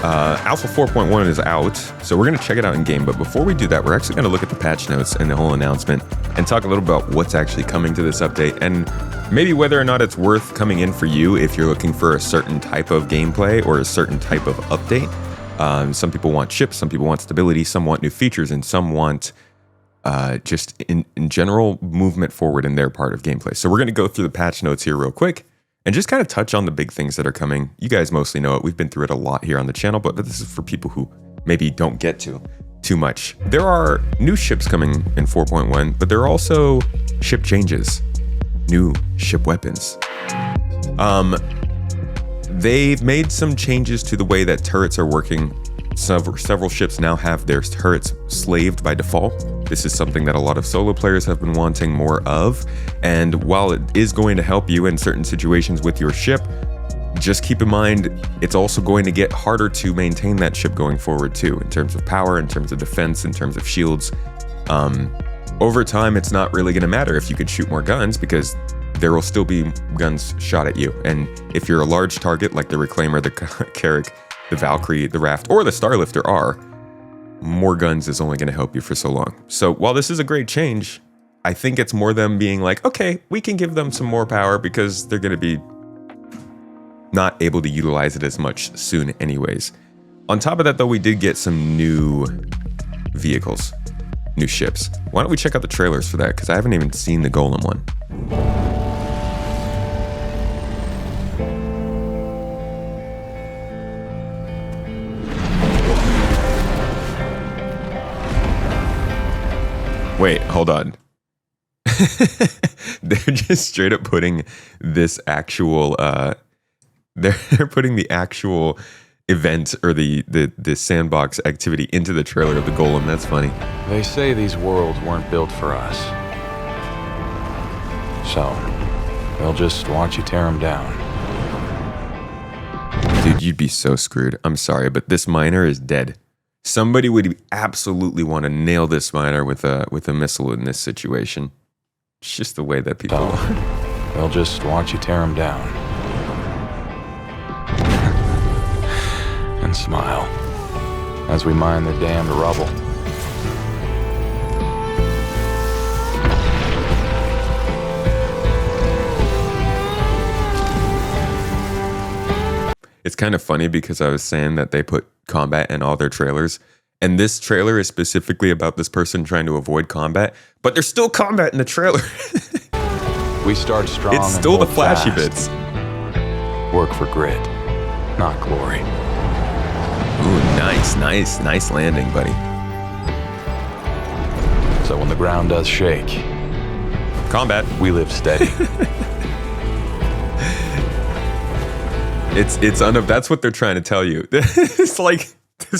Alpha 4.1 is out, so we're going to check it out in game. But before we do that, we're actually going to look at the patch notes and the whole announcement and talk a little about what's actually coming to this update and maybe whether or not it's worth coming in for you if you're looking for a certain type of gameplay or a certain type of update. Some people want chips, some people want stability, some want new features, and some want just in general movement forward in their part of gameplay. So we're going to go through the patch notes here real quick and just kind of touch on the big things that are coming. You guys mostly know it. We've been through it a lot here on the channel, but this is for people who maybe don't get to too much. There are new ships coming in 4.1, but there are also ship changes, new ship weapons. They've made some changes to the way that turrets are working. Several ships now have their turrets slaved by default. This is something that a lot of solo players have been wanting more of. And while it is going to help you in certain situations with your ship, just keep in mind, it's also going to get harder to maintain that ship going forward too, in terms of power, in terms of defense, in terms of shields. Over time, it's not really going to matter if you could shoot more guns because there will still be guns shot at you. And if you're a large target like the Reclaimer, the Carrack, the Valkyrie, the Raft, or the Starlifter are, more guns is only going to help you for so long. So while this is a great change, I think it's more them being like, okay, we can give them some more power because they're going to be not able to utilize it as much soon anyways. On top of that, though, we did get some new vehicles, new ships. Why don't we check out the trailers for that? Because I haven't even seen the Golem one. Wait, hold on. They're just straight up putting this actual, they're putting the actual event or the sandbox activity into the trailer of the Golem. That's funny. They say these worlds weren't built for us. So, they'll just watch you tear them down. Dude, you'd be so screwed. I'm sorry, but this miner is dead. Somebody would absolutely want to nail this miner with a missile in this situation. It's just the way that people are. They'll just watch you tear them down. And smile as we mine the damned rubble. It's kind of funny because I was saying that they put combat in all their trailers, and this trailer is specifically about this person trying to avoid combat, but there's still combat in the trailer. We start strong. It's still the and flashy fast. bits. Work for grit, not glory. Ooh, nice landing, buddy. So when the ground does shake, Combat. we live steady. That's what they're trying to tell you. This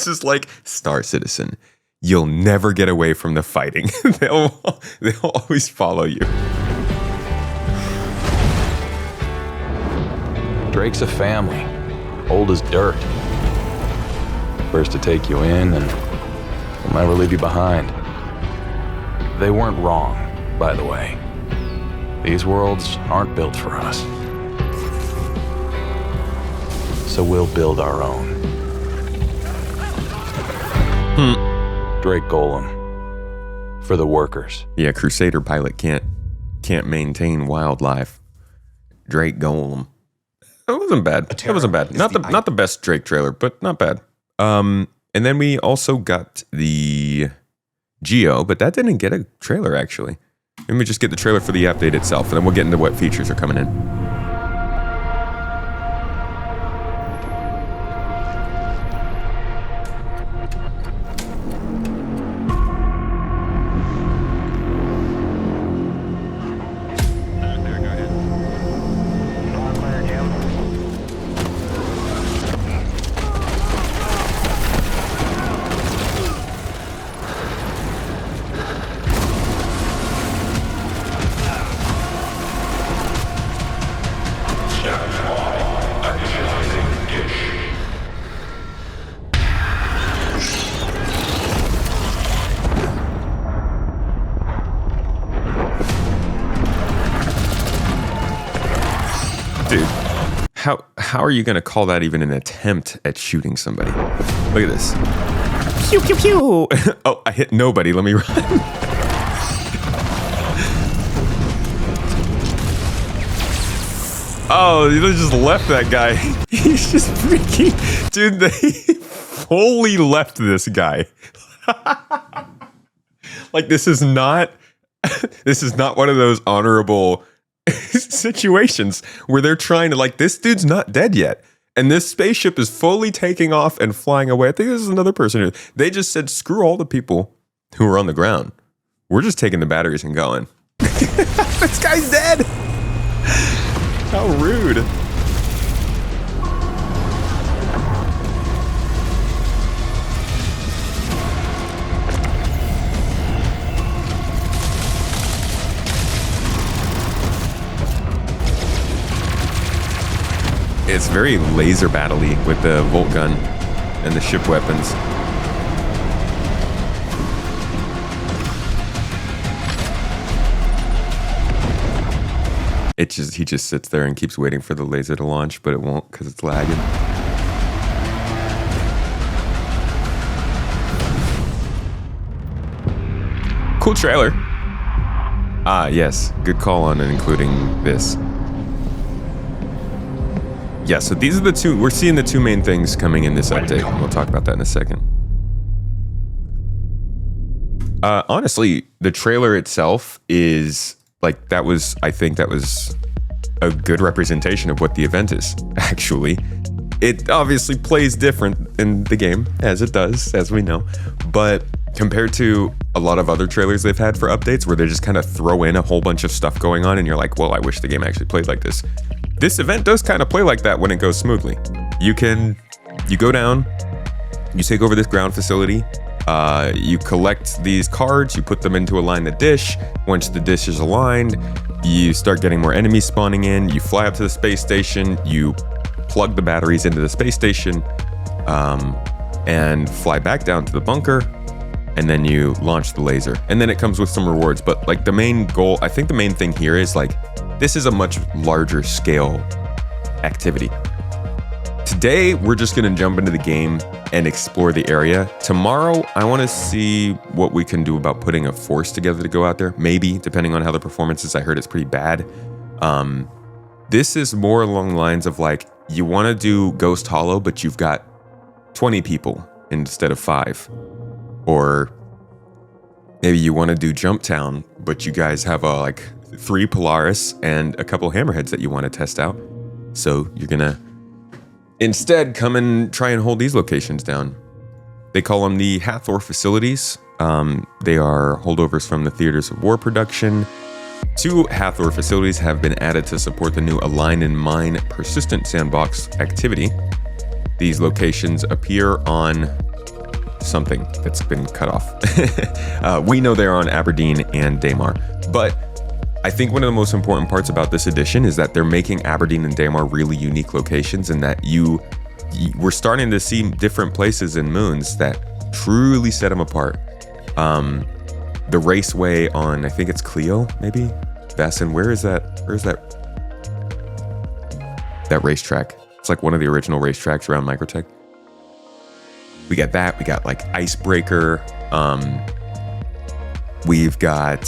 is like Star Citizen. You'll never get away from the fighting. They'll always follow you. Drake's a family, old as dirt. First to take you in and will never leave you behind. They weren't wrong, by the way. These worlds aren't built for us. So we'll build our own. Drake Golem. For the workers. Yeah, Crusader pilot can't maintain wildlife. Drake Golem. That wasn't bad. That wasn't bad. Not the best Drake trailer, but not bad. And then we also got the Geo, but that didn't get a trailer actually. Let me just get the trailer for the update itself, and then we'll get into what features are coming in. how are you going to call that even an attempt at shooting somebody? Look at this. Pew, pew, pew. Oh, I hit nobody. Let me run. Oh, they just left that guy. He's just freaking... Dude, they fully left this guy. Like, this is not one of those honorable situations where they're trying to, like, this dude's not dead yet. And this spaceship is fully taking off and flying away. I think this is another person who... They just said, screw all the people who are on the ground. We're just taking the batteries and going. This guy's dead. How rude. It's very laser battle-y with the Volt gun and the ship weapons. He just sits there and keeps waiting for the laser to launch, but it won't because it's lagging. Cool trailer. Ah, yes. Good call on including this. Yeah, so these are the two, we're seeing the two main things coming in this update. We'll talk about that in a second. Honestly, the trailer itself is, like, I think that was a good representation of what the event is, actually. It obviously plays different in the game, as it does, as we know. But compared to a lot of other trailers they've had for updates, where they just kind of throw in a whole bunch of stuff going on, and you're like, well, I wish the game actually played like this. This event does kind of play like that when it goes smoothly. You go down, you take over this ground facility, you collect these cards, you put them into a line the dish. Once the dish is aligned, you start getting more enemies spawning in, you fly up to the space station, you plug the batteries into the space station, and fly back down to the bunker, and then you launch the laser. And then it comes with some rewards, but like the main goal, I think the main thing here is like, this is a much larger scale activity. Today, we're just gonna jump into the game and explore the area. Tomorrow, I wanna see what we can do about putting a force together to go out there. Maybe, depending on how the performance is. I heard it's pretty bad. This is more along the lines of like, you wanna do Ghost Hollow, but you've got 20 people instead of 5. Or maybe you wanna do Jump Town, but you guys have like 3 Polaris and a couple Hammerheads that you wanna test out. So you're gonna instead come and try and hold these locations down. They call them the Hathor facilities. They are holdovers from the Theaters of War production. 2 Hathor facilities have been added to support the new Align and Mine persistent sandbox activity. These locations appear on something that's been cut off. We know they're on Aberdeen and Daymar, but I think one of the most important parts about this edition is that they're making Aberdeen and Daymar really unique locations, and that we're starting to see different places and moons that truly set them apart. The raceway on, I think it's Clio, maybe? Bassin, where is that racetrack? It's like one of the original racetracks around Microtech. We got that, we got like Icebreaker, we've got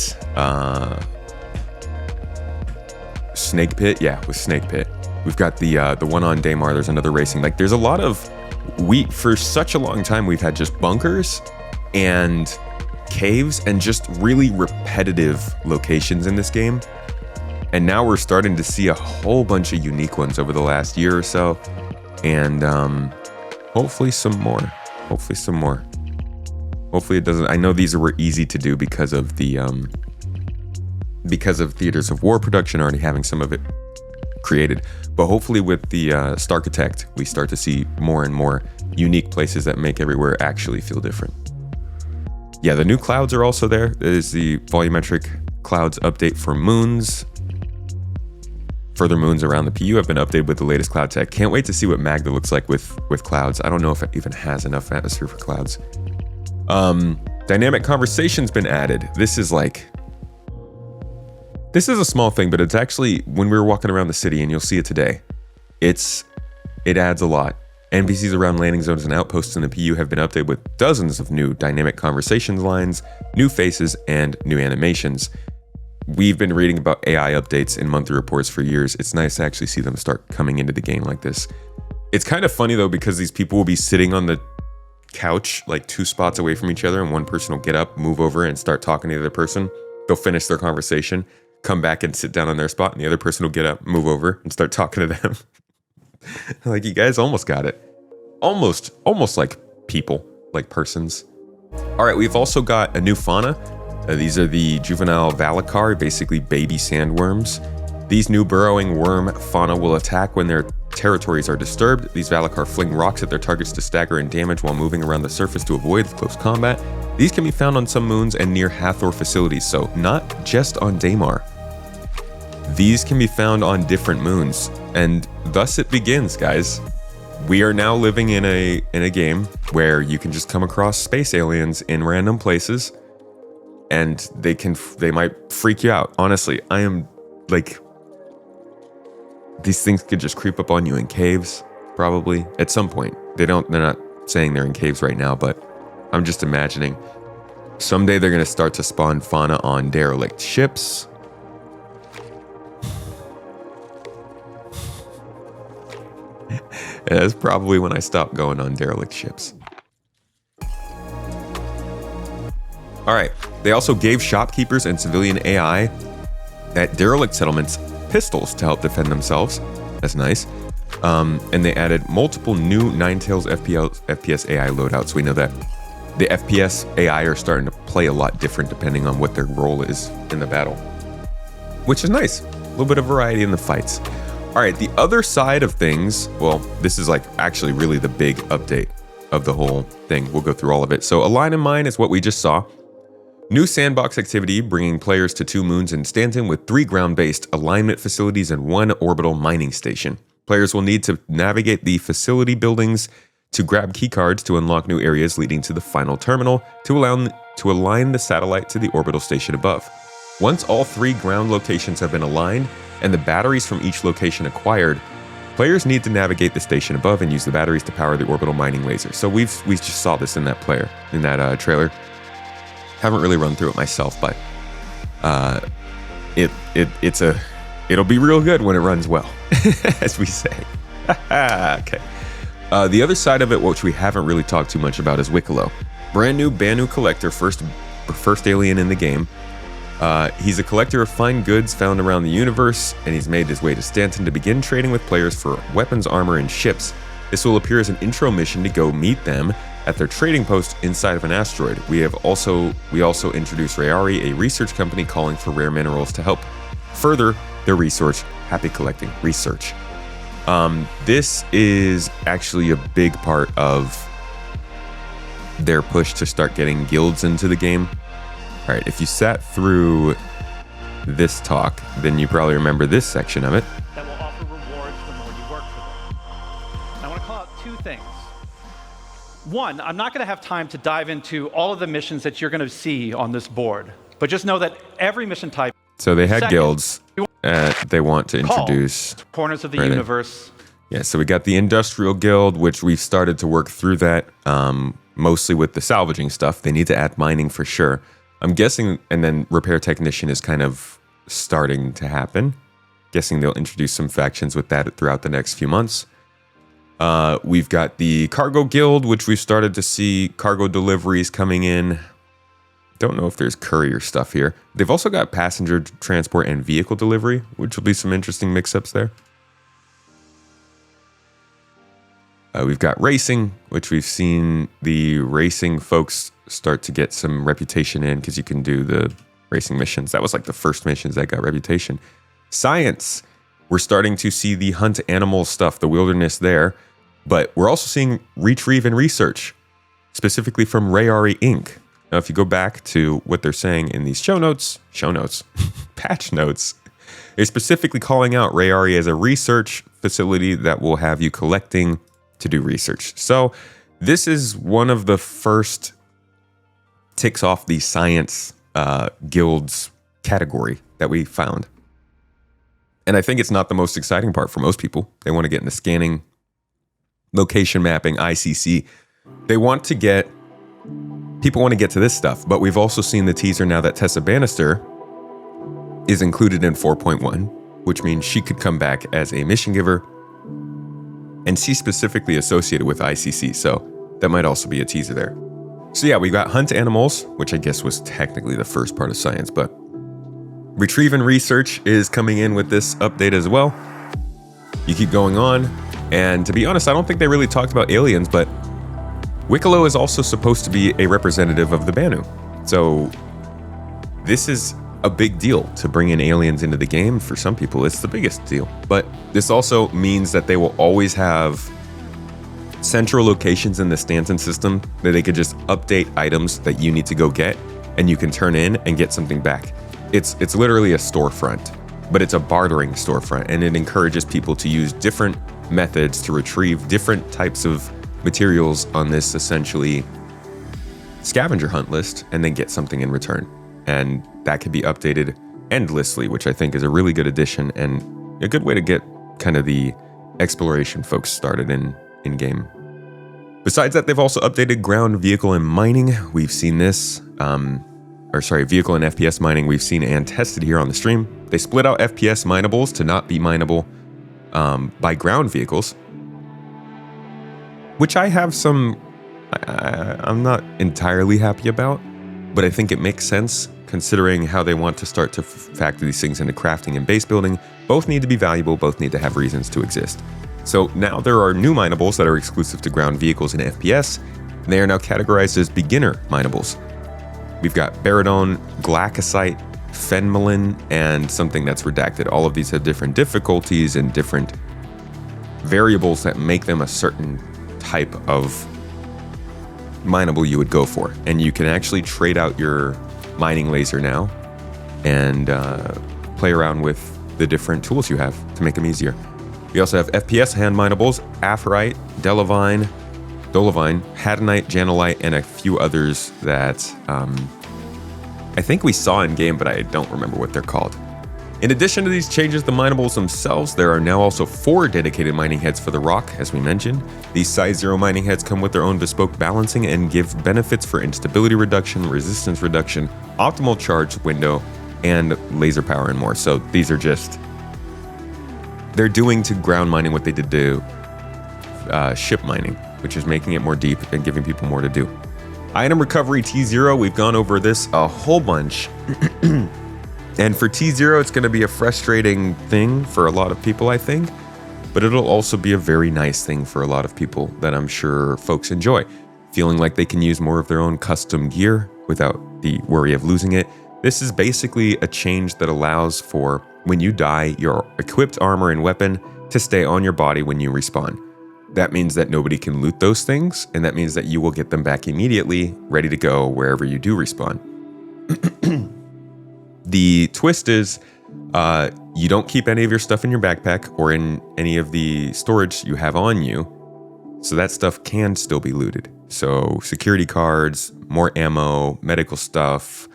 Snake Pit, yeah, with Snake Pit. We've got the one on Daymar, there's another racing. Like there's a lot of, for such a long time we've had just bunkers and caves and just really repetitive locations in this game. And now we're starting to see a whole bunch of unique ones over the last year or so. And hopefully some more. Hopefully it doesn't, I know these were easy to do because of the Theaters of War production already having some of it created. But hopefully with the Starkitect, we start to see more and more unique places that make everywhere actually feel different. Yeah, the new clouds are also there. There's the volumetric clouds update for moons. Further moons around the PU have been updated with the latest cloud tech. Can't wait to see what Magda looks like with clouds. I don't know if it even has enough atmosphere for clouds. Dynamic conversation's been added. This is a small thing, but it's actually, when we were walking around the city, and you'll see it today, It adds a lot. NPCs around landing zones and outposts in the PU have been updated with dozens of new dynamic conversations lines, new faces, and new animations. We've been reading about AI updates in monthly reports for years. It's nice to actually see them start coming into the game like this. It's kind of funny though, because these people will be sitting on the couch like 2 spots away from each other, and one person will get up, move over, and start talking to the other person. They'll finish their conversation, come back and sit down on their spot, and the other person will get up, move over, and start talking to them. Like, you guys almost got it. Almost like people, like persons. All right, we've also got a new fauna. These are the juvenile valacar, basically baby sandworms. These new burrowing worm fauna will attack when their territories are disturbed. These valacar fling rocks at their targets to stagger and damage while moving around the surface to avoid close combat. These can be found on some moons and near Hathor facilities, so not just on Daymar. These can be found on different moons, and thus it begins, guys. We are now living in a game where you can just come across space aliens in random places, and they might freak you out. Honestly, I am like, these things could just creep up on you in caves, probably at some point. They're not saying they're in caves right now, but I'm just imagining someday they're going to start to spawn fauna on derelict ships. That's probably when I stop going on derelict ships. All right. They also gave shopkeepers and civilian AI at derelict settlements pistols to help defend themselves. That's nice. And they added multiple new Ninetales FPS AI loadouts. We know that the FPS AI are starting to play a lot different depending on what their role is in the battle, which is nice. A little bit of variety in the fights. All right, the other side of things, well, this is like actually really the big update of the whole thing. We'll go through all of it. So Align in Mine is what we just saw. New sandbox activity, bringing players to 2 moons in Stanton with 3 ground-based alignment facilities and 1 orbital mining station. Players will need to navigate the facility buildings to grab keycards to unlock new areas leading to the final terminal to align the satellite to the orbital station above. Once all 3 ground locations have been aligned and the batteries from each location acquired, players need to navigate the station above and use the batteries to power the orbital mining laser. So we just saw this in that trailer. Haven't really run through it myself, but it'll be real good when it runs well, as we say. Okay. The other side of it, which we haven't really talked too much about, is Wicklow. Brand new Banu collector, first alien in the game. He's a collector of fine goods found around the universe, and he's made his way to Stanton to begin trading with players for weapons, armor, and ships. This will appear as an intro mission to go meet them at their trading post inside of an asteroid. We also introduced Rayari, a research company calling for rare minerals to help further their research. Happy collecting research. This is actually a big part of their push to start getting guilds into the game. All right, if you sat through this talk, then you probably remember this section of it. That will offer rewards the more you work for them. And I want to call out 2 things. One, I'm not going to have time to dive into all of the missions that you're going to see on this board, but just know that every mission type. So they had guilds they want to introduce. Corners of the universe. Yeah, so we got the Industrial Guild, which we've started to work through that, mostly with the salvaging stuff. They need to add mining for sure. I'm guessing, and then Repair Technician is kind of starting to happen. Guessing they'll introduce some factions with that throughout the next few months. We've got the Cargo Guild, which we've started to see cargo deliveries coming in. Don't know if there's courier stuff here. They've also got passenger transport and vehicle delivery, which will be some interesting mix-ups there. We've got racing, which we've seen the racing folks start to get some reputation in because you can do the racing missions. That was like the first missions that got reputation. Science. We're starting to see the hunt animal stuff, the wilderness there. But we're also seeing retrieve and research, specifically from Rayari Inc. Now, if you go back to what they're saying in these patch notes, they're specifically calling out Rayari as a research facility that will have you collecting to do research. So this is one of the first ticks off the science guilds category that we found. And I think it's not the most exciting part for most people. They want to get into scanning, location mapping, ICC. People want to get to this stuff, but we've also seen the teaser now that Tessa Bannister is included in 4.1, which means she could come back as a mission giver, and she's specifically associated with ICC, so that might also be a teaser there. So yeah, we got hunt animals, which I guess was technically the first part of science, but retrieve and research is coming in with this update as well. You keep going on, and to be honest, I don't think they really talked about aliens, but Wicklow is also supposed to be a representative of the Banu. So this is a big deal to bring in aliens into the game. For some people, it's the biggest deal. But this also means that they will always have central locations in the Stanton system that they could just update items that you need to go get, and you can turn in and get something back. It's literally a storefront, but it's a bartering storefront, and it encourages people to use different methods to retrieve different types of materials on this essentially scavenger hunt list and then get something in return. And that could be updated endlessly, which I think is a really good addition and a good way to get kind of the exploration folks started in game. Besides that, they've also updated ground vehicle and mining. We've seen this, vehicle and FPS mining we've seen and tested here on the stream. They split out FPS minables to not be mineable by ground vehicles, which I'm not entirely happy about, but I think it makes sense considering how they want to start to factor these things into crafting and base building. Both need to be valuable, both need to have reasons to exist. So now there are new minables that are exclusive to ground vehicles and FPS, and they are now categorized as beginner minables. We've got Baradone, Glacosite, Fenmelin, and something that's redacted. All of these have different difficulties and different variables that make them a certain type of mineable you would go for. And you can actually trade out your mining laser now and play around with the different tools you have to make them easier. We also have FPS hand minables, Aphorite, Dolomine, Hadanite, Janolite, and a few others that I think we saw in game, but I don't remember what they're called. In addition to these changes, the minables themselves, there are now also 4 dedicated mining heads for the rock, as we mentioned. These size 0 mining heads come with their own bespoke balancing and give benefits for instability reduction, resistance reduction, optimal charge window, and laser power and more. So these are just, they're doing to ground mining what they did to ship mining, which is making it more deep and giving people more to do. Item recovery T0, we've gone over this a whole bunch. And for T0, it's going to be a frustrating thing for a lot of people, I think, but it'll also be a very nice thing for a lot of people that I'm sure folks enjoy, feeling like they can use more of their own custom gear without the worry of losing it. This is basically a change that allows for, when you die, your equipped armor and weapon to stay on your body when you respawn. That means that nobody can loot those things, and that means that you will get them back immediately, ready to go wherever you do respawn. The twist is you don't keep any of your stuff in your backpack or in any of the storage you have on you, so that stuff can still be looted. So security cards, more ammo, medical stuff,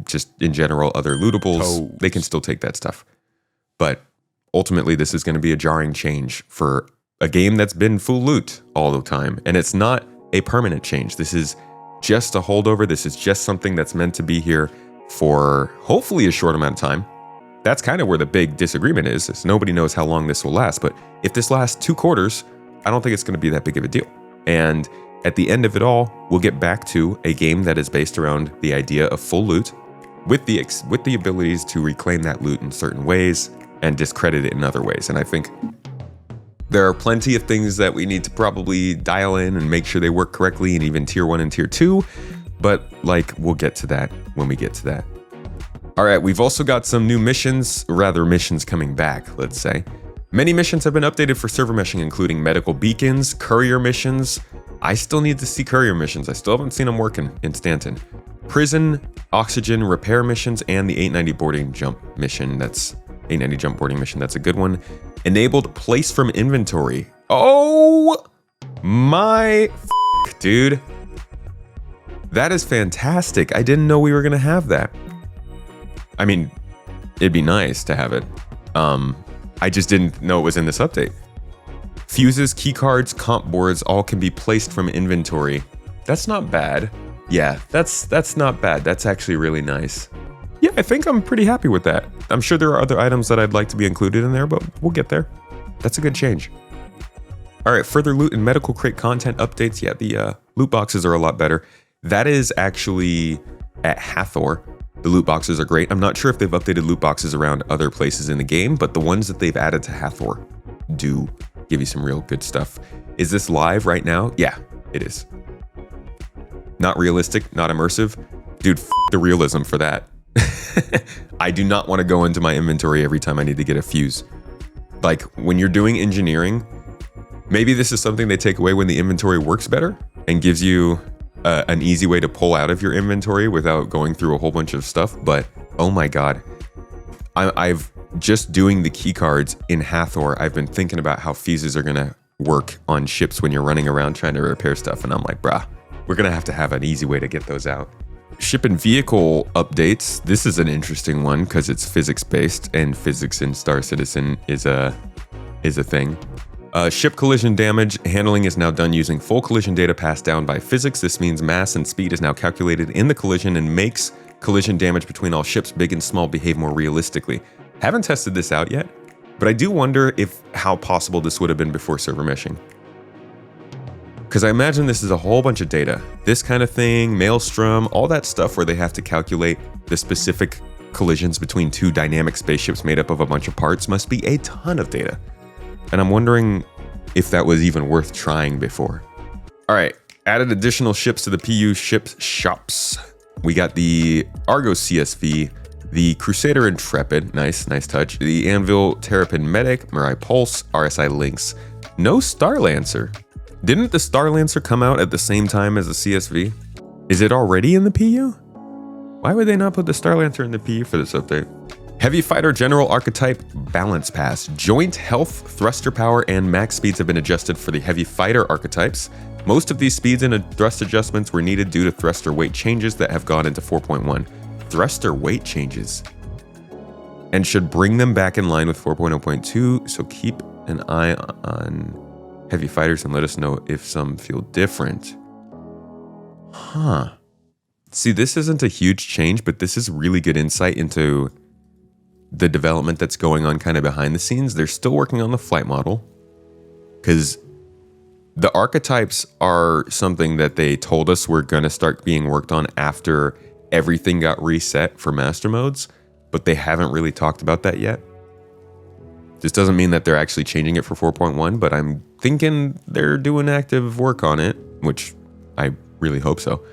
just in general other lootables, they can still take that stuff. But ultimately, this is going to be a jarring change for a game that's been full loot all the time, and it's not a permanent change. This is just a holdover. This is just something that's meant to be here for hopefully a short amount of time. That's kind of where the big disagreement is nobody knows how long this will last, but if this lasts 2 quarters, I don't think it's going to be that big of a deal. And at the end of it all, we'll get back to a game that is based around the idea of full loot with the abilities to reclaim that loot in certain ways and discredit it in other ways. And I think there are plenty of things that we need to probably dial in and make sure they work correctly, and even tier 1 and tier 2. But we'll get to that when we get to that. All right, we've also got some new missions coming back, let's say. Many missions have been updated for server meshing, including medical beacons, courier missions. I still need to see courier missions. I still haven't seen them working in Stanton. Prison, oxygen, repair missions, and the 890 boarding jump mission. That's 890 jump boarding mission. That's a good one. Enabled place from inventory. Oh my dude. That is fantastic. I didn't know we were going to have that. I mean, it'd be nice to have it. I just didn't know it was in this update. Fuses, keycards, comp boards all can be placed from inventory. That's not bad. Yeah, that's not bad. That's actually really nice. Yeah, I think I'm pretty happy with that. I'm sure there are other items that I'd like to be included in there, but we'll get there. That's a good change. All right, further loot and medical crate content updates. Yeah, the loot boxes are a lot better. That is actually at Hathor. The loot boxes are great. I'm not sure if they've updated loot boxes around other places in the game, but the ones that they've added to Hathor do give you some real good stuff. Is this live right now? Yeah, it is. Not realistic, not immersive. Dude, the realism for that. I do not want to go into my inventory every time I need to get a fuse. Like, when you're doing engineering, maybe this is something they take away when the inventory works better and gives you an easy way to pull out of your inventory without going through a whole bunch of stuff. But oh my god, I've just doing the key cards in Hathor. I've been thinking about how fuses are gonna work on ships when you're running around trying to repair stuff, and I'm like, bruh, we're gonna have to have an easy way to get those out. Ship and vehicle updates. This is an interesting one because it's physics based, and physics in Star Citizen is a thing. Ship collision damage handling is now done using full collision data passed down by physics. This means mass and speed is now calculated in the collision and makes collision damage between all ships, big and small, behave more realistically. Haven't tested this out yet, but I do wonder how possible this would have been before server meshing. Because I imagine this is a whole bunch of data. This kind of thing, Maelstrom, all that stuff where they have to calculate the specific collisions between two dynamic spaceships made up of a bunch of parts must be a ton of data. And I'm wondering if that was even worth trying before. All right, added additional ships to the PU ships shops. We got the Argos CSV, the Crusader Intrepid, nice touch. The Anvil Terrapin Medic, Mirai Pulse, RSI Lynx. No Starlancer. Didn't the Starlancer come out at the same time as the CSV? Is it already in the PU? Why would they not put the Starlancer in the PU for this update? Heavy Fighter General Archetype Balance Pass. Joint health, thruster power, and max speeds have been adjusted for the Heavy Fighter archetypes. Most of these speeds and thrust adjustments were needed due to thruster weight changes that have gone into 4.1. Thruster weight changes. And should bring them back in line with 4.0.2, so keep an eye on Heavy Fighters and let us know if some feel different. Huh. See, this isn't a huge change, but this is really good insight into the development that's going on kind of behind the scenes. They're still working on the flight model because the archetypes are something that they told us were going to start being worked on after everything got reset for master modes, but they haven't really talked about that yet. This doesn't mean that they're actually changing it for 4.1, but I'm thinking they're doing active work on it, which I really hope so.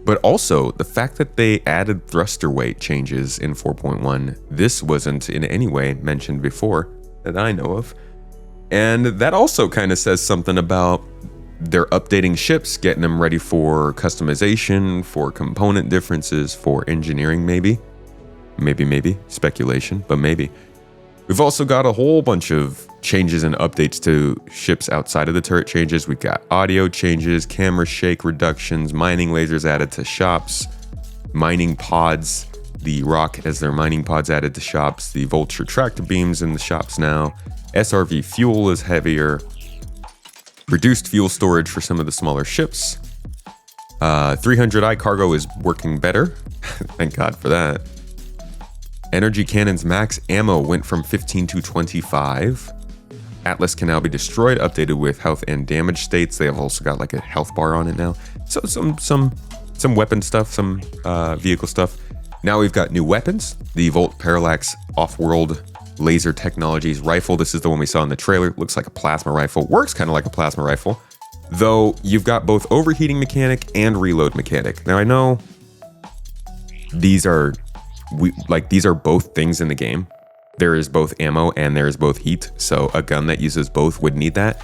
But also, the fact that they added thruster weight changes in 4.1, this wasn't in any way mentioned before that I know of. And that also kind of says something about they're updating ships, getting them ready for customization, for component differences, for engineering maybe. Maybe, speculation, but maybe. We've also got a whole bunch of changes and updates to ships outside of the turret changes. We've got audio changes, camera shake reductions, mining lasers added to shops, mining pods, the rock as their mining pods added to shops, the vulture tractor beams in the shops now, SRV fuel is heavier, reduced fuel storage for some of the smaller ships, 300i cargo is working better, thank God for that. Energy cannon's max ammo went from 15 to 25. Atlas can now be destroyed, updated with health and damage states. They have also got like a health bar on it now. So some weapon stuff, some vehicle stuff. Now we've got new weapons. The Volt Parallax Off-World Laser Technologies rifle. This is the one we saw in the trailer. Looks like a plasma rifle. Works kind of like a plasma rifle. Though you've got both overheating mechanic and reload mechanic. Now I know these are both things in the game. There is both ammo and there is both heat, so a gun that uses both would need that.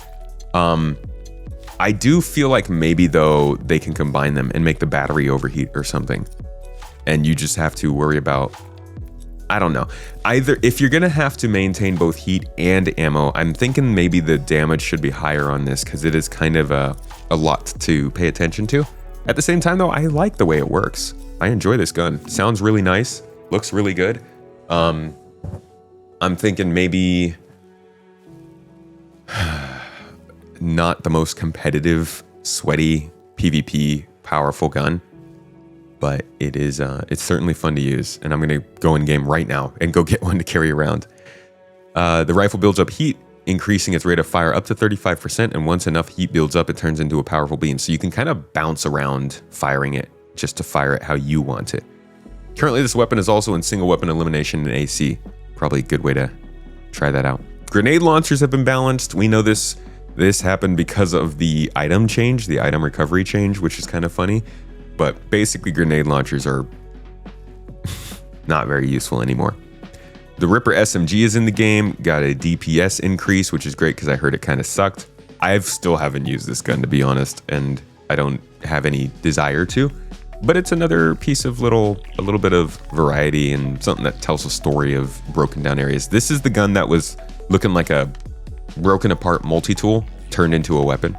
I do feel like maybe though they can combine them and make the battery overheat or something, and you just have to worry about, I don't know. Either if you're gonna have to maintain both heat and ammo, I'm thinking maybe the damage should be higher on this because it is kind of a lot to pay attention to. At the same time though, I like the way it works. I enjoy this gun. Sounds really nice. Looks really good. I'm thinking maybe not the most competitive, sweaty PvP powerful gun, but it's certainly fun to use, and I'm gonna go in game right now and go get one to carry around. The rifle builds up heat, increasing its rate of fire up to 35%, and once enough heat builds up, it turns into a powerful beam, so you can kind of bounce around firing it just to fire it how you want it. Currently, this weapon is also in single weapon elimination and AC. Probably a good way to try that out. Grenade launchers have been balanced. We know this happened because of the item change, the item recovery change, which is kind of funny. But basically, grenade launchers are not very useful anymore. The Ripper SMG is in the game, got a DPS increase, which is great because I heard it kind of sucked. I still haven't used this gun, to be honest, and I don't have any desire to. But it's another piece of a little bit of variety and something that tells a story of broken down areas. This is the gun that was looking like a broken apart multi-tool turned into a weapon.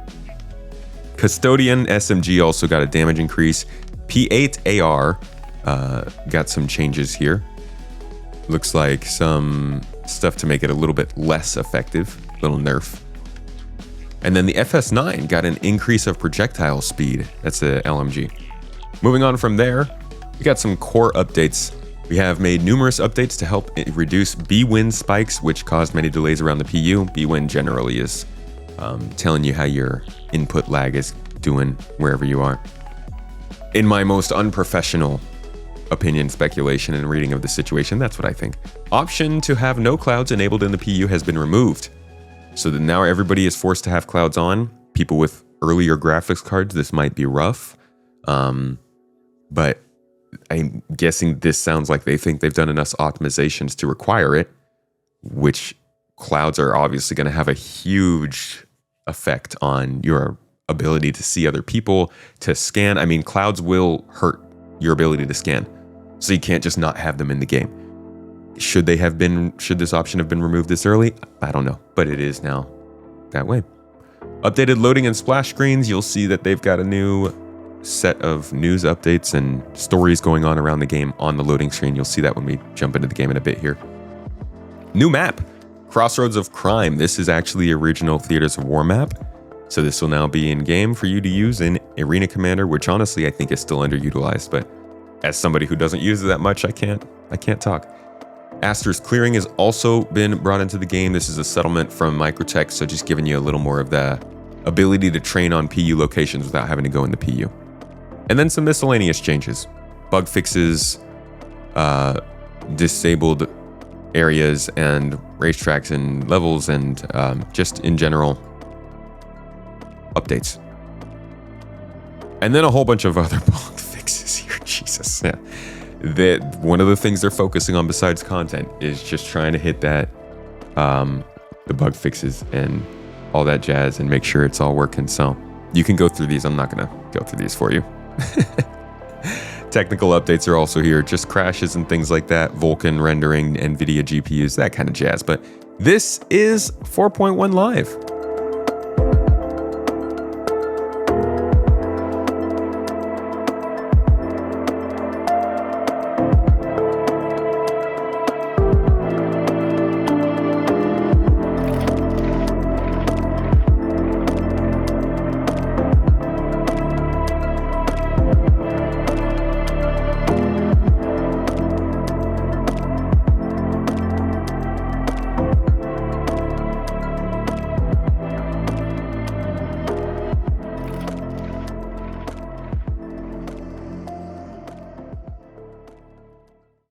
Custodian SMG also got a damage increase. P8 AR got some changes here. Looks like some stuff to make it a little bit less effective, little nerf. And then the FS9 got an increase of projectile speed. That's the LMG. Moving on from there, we got some core updates. We have made numerous updates to help reduce B-Win spikes, which caused many delays around the PU. B-Win generally is telling you how your input lag is doing wherever you are. In my most unprofessional opinion, speculation, and reading of the situation, that's what I think. Option to have no clouds enabled in the PU has been removed. So that now everybody is forced to have clouds on. People with earlier graphics cards, this might be rough. But I'm guessing this sounds like they think they've done enough optimizations to require it, which clouds are obviously going to have a huge effect on your ability to see other people, to scan. I mean, clouds will hurt your ability to scan, so you can't just not have them in the game. Should this option have been removed this early? I don't know, but it is now that way. Updated loading and splash screens. You'll see that they've got a new set of news updates and stories going on around the game on the loading screen. You'll see that when we jump into the game in a bit here. New map, Crossroads of Crime. This is actually the original Theaters of War map. So this will now be in game for you to use in Arena Commander, which honestly I think is still underutilized, but as somebody who doesn't use it that much, I can't talk. Astor's Clearing has also been brought into the game. This is a settlement from Microtech, so just giving you a little more of the ability to train on PU locations without having to go in the PU. And then some miscellaneous changes. Bug fixes, disabled areas and racetracks and levels, and just in general updates. And then a whole bunch of other bug fixes here. Jesus. Yeah. One of the things they're focusing on besides content is just trying to hit that, the bug fixes and all that jazz and make sure it's all working. So you can go through these. I'm not going to go through these for you. Technical updates are also here, just crashes and things like that, Vulkan rendering, NVIDIA GPUs, that kind of jazz. But this is 4.1 Live.